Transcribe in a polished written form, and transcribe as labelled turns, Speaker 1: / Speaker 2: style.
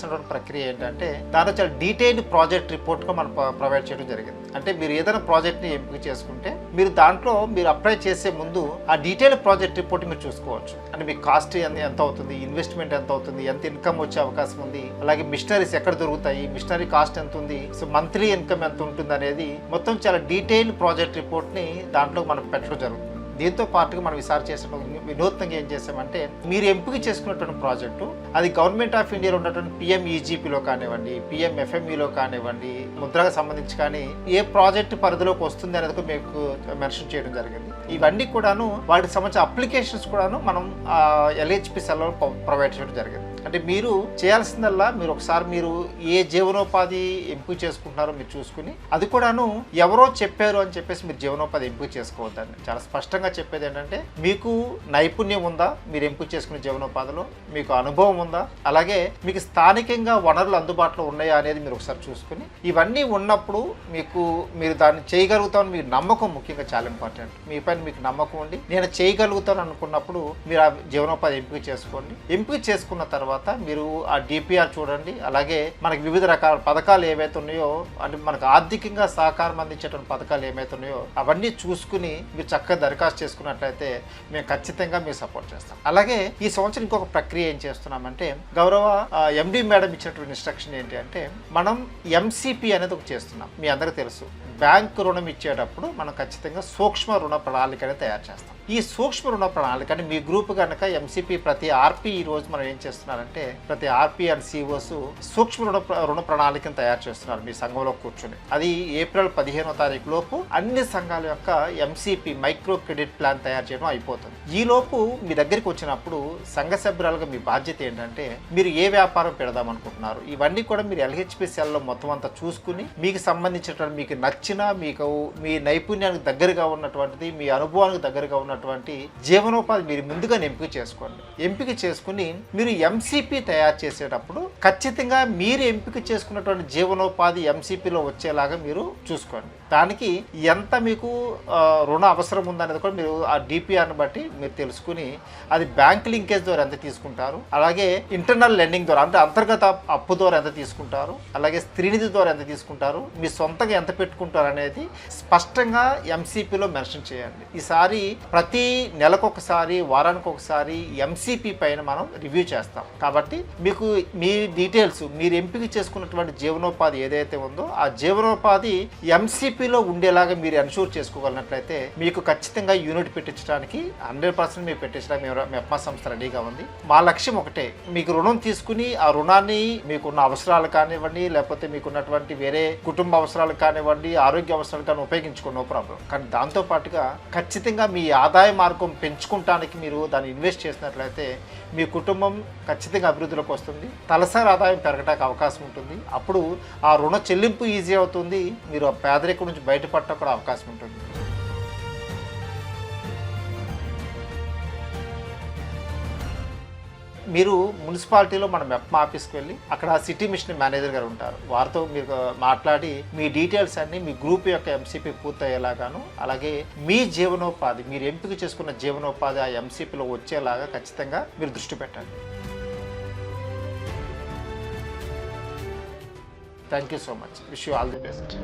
Speaker 1: చేస్తున్న ప్రక్రియ ఏంటంటే దాంట్లో చాలా డీటెయిల్డ్ ప్రాజెక్ట్ రిపోర్ట్గా మనం ప్రొవైడ్ చేయడం జరిగింది. అంటే మీరు ఏదైనా ప్రాజెక్ట్ని ఎంపిక చేసుకుంటే మీరు దాంట్లో మీరు అప్లై చేసే ముందు ఆ డీటెయిల్డ్ ప్రాజెక్ట్ రిపోర్ట్ మీరు చూసుకోవచ్చు. అంటే మీకు కాస్ట్ ఎంత అవుతుంది, ఇన్వెస్ట్మెంట్ ఎంత అవుతుంది, ఎంత ఇన్కమ్ వచ్చే అవకాశం ఉంది, అలాగే మిషనరీస్ ఎక్కడ దొరుకుతాయి, మిషనరీ కాస్ట్ ఎంత ఉంది, సో మంత్లీ ఇన్కమ్ ఎంత ఉంటుంది అనేది మొత్తం చాలా డీటెయిల్డ్ ప్రాజెక్ట్ రిపోర్ట్ని దాంట్లో మనం పెట్టడం జరుగుతుంది. దీంతో పాటుగా మనం ఈసారి చేసిన వినూత్నంగా ఏం చేసామంటే మీరు ఎంపిక చేసుకున్నటువంటి ప్రాజెక్టు అది గవర్నమెంట్ ఆఫ్ ఇండియాలో ఉన్నటువంటి PMEGPలో కానివ్వండి, PMFMEలో కానివ్వండి, ముద్రకు సంబంధించి కానీ ఏ ప్రాజెక్టు పరిధిలోకి వస్తుంది అనేది మీకు మెన్షన్ చేయడం జరిగింది. ఇవన్నీ కూడాను వాటికి సంబంధించిన అప్లికేషన్స్ కూడాను మనం LHP సెల్లో ప్రొవైడ్ చేయడం జరిగింది. అంటే మీరు చేయాల్సిందల్లా మీరు ఒకసారి మీరు ఏ జీవనోపాధి ఎంపిక చేసుకుంటున్నారో మీరు చూసుకుని అది కూడాను ఎవరో చెప్పారు అని చెప్పేసి మీరు జీవనోపాధి ఎంపిక చేసుకోవద్దండి. చాలా స్పష్టంగా చెప్పేది ఏంటంటే మీకు నైపుణ్యం ఉందా, మీరు ఎంపిక చేసుకునే జీవనోపాధిలో మీకు అనుభవం ఉందా, అలాగే మీకు స్థానికంగా వనరులు అందుబాటులో ఉన్నాయా అనేది మీరు ఒకసారి చూసుకుని ఇవన్నీ ఉన్నప్పుడు మీరు దాన్ని చేయగలుగుతామని మీకు నమ్మకం ముఖ్యంగా చాలా ఇంపార్టెంట్. మీ పైన మీకు నమ్మకం ఉండి నేను చేయగలుగుతాను అనుకున్నప్పుడు మీరు ఆ జీవనోపాధి ఎంపిక చేసుకోండి. ఎంపిక చేసుకున్న తర్వాత మీరు ఆ DPR చూడండి. అలాగే మనకి వివిధ రకాల పథకాలు ఏవైతే ఉన్నాయో, అంటే మనకు ఆర్థికంగా సహకారం అందించేటువంటి పథకాలు ఏమైతే ఉన్నాయో అవన్నీ చూసుకుని మీరు చక్కగా దరఖాస్తు చేసుకున్నట్లయితే మేము ఖచ్చితంగా మీరు సపోర్ట్ చేస్తాం. అలాగే ఈ సంవత్సరం ఇంకొక ప్రక్రియ ఏం చేస్తున్నామంటే గౌరవ MD మేడం ఇచ్చినటువంటి ఇన్స్ట్రక్షన్ ఏంటి అంటే మనం MCP అనేది ఒకటి చేస్తున్నాం. మీ అందరికీ తెలుసు బ్యాంకు రుణం ఇచ్చేటప్పుడు మనం ఖచ్చితంగా సూక్ష్మ రుణ ప్రణాళికని తయారు చేస్తాం. ఈ సూక్ష్మ రుణ ప్రణాళిక అంటే మీ గ్రూప్ కనుక MCP ప్రతి RP ఈ రోజు మనం ఏం చేస్తున్నారంటే ప్రతి RP అండ్ COs సూక్ష్మ రుణ ప్రణాళికను తయారు చేస్తున్నారు మీ సంఘంలో కూర్చొని. అది ఏప్రిల్ 15వ తారీఖు లోపు అన్ని సంఘాల యొక్క MCP మైక్రో క్రెడిట్ ప్లాన్ తయారు చేయడం అయిపోతుంది. ఈ లోపు మీ దగ్గరికి వచ్చినప్పుడు సంఘ సభ్యురాలుగా మీ బాధ్యత ఏంటంటే మీరు ఏ వ్యాపారం పెడదాం అనుకుంటున్నారు ఇవన్నీ కూడా మీరు LHP సెల్లో మొత్తం అంతా చూసుకుని మీకు సంబంధించినటువంటి మీకు నచ్చిన మీకు మీ నైపుణ్యానికి దగ్గరగా ఉన్నటువంటిది మీ అనుభవానికి దగ్గరగా ఉన్నటువంటి జీవనోపాధి మీరు ముందుగా ఎంపిక చేసుకోండి. ఎంపిక చేసుకుని మీరు MCP తయారు చేసేటప్పుడు ఖచ్చితంగా మీరు ఎంపిక చేసుకున్నటువంటి జీవనోపాధి MCPలో వచ్చేలాగా మీరు చూసుకోండి. దానికి ఎంత మీకు రుణ అవసరం ఉందనేది కూడా మీరు ఆ DPRని బట్టి మీరు తెలుసుకుని అది బ్యాంక్ లింకేజ్ ద్వారా ఎంత తీసుకుంటారు, అలాగే ఇంటర్నల్ లెండింగ్ ద్వారా అంటే అంతర్గత అప్పు ద్వారా ఎంత తీసుకుంటారు, అలాగే స్త్రీనిధి ద్వారా ఎంత తీసుకుంటారు, మీ సొంతంగా ఎంత పెట్టుకుంటారు అనేది స్పష్టంగా MCPలో మెన్షన్ చేయండి. ఈసారి ప్రతి నెలకొకసారి వారానికి ఒకసారి MCP పైన మనం రివ్యూ చేస్తాం. కాబట్టి మీకు మీ డీటెయిల్స్ మీరు ఎంపిక చేసుకున్నటువంటి జీవనోపాధి ఏదైతే ఉందో ఆ జీవనోపాధి MCPలో ఉండేలాగా మీరు ఎన్షూర్ చేసుకోగలిగినట్లయితే మీకు ఖచ్చితంగా యూనిట్ పెట్టించడానికి 100% మీరు పెట్టించడానికి మెప్మా సంస్థ రెడీగా ఉంది. మా లక్ష్యం ఒకటే, మీకు రుణం తీసుకుని ఆ రుణాన్ని మీకున్న అవసరాలు కానివ్వండి, లేకపోతే మీకున్నటువంటి వేరే కుటుంబ అవసరాలు కానివ్వండి, ఆరోగ్య అవసరాలు కానీ ఉపయోగించుకో నో ప్రాబ్లం. కానీ దాంతోపాటుగా ఖచ్చితంగా మీ ఆదాయ మార్గం పెంచుకుంటానికి మీరు దాన్ని ఇన్వెస్ట్ చేసినట్లయితే మీ కుటుంబం ఖచ్చితంగా అభివృద్ధిలోకి వస్తుంది, తలసరి ఆదాయం పెరగడానికి అవకాశం ఉంటుంది. అప్పుడు ఆ రుణ చెల్లింపు ఈజీ అవుతుంది, మీరు ఆ పేదరికం నుంచి బయటపడటం కూడా అవకాశం ఉంటుంది. మీరు మున్సిపాలిటీలో మన మెప్మా ఆఫీస్కి వెళ్ళి అక్కడ సిటీ మిషన్ మేనేజర్ గారు ఉంటారు, వారితో మీరు మాట్లాడి మీ డీటెయిల్స్ అన్ని మీ గ్రూప్ యొక్క MCP పూర్తయ్యేలాగాను అలాగే మీ జీవనోపాధి మీరు ఎంపిక చేసుకున్న జీవనోపాధి ఆ MCPలో వచ్చేలాగా ఖచ్చితంగా మీరు దృష్టి పెట్టండి. Thank you so much. Wish you all the best.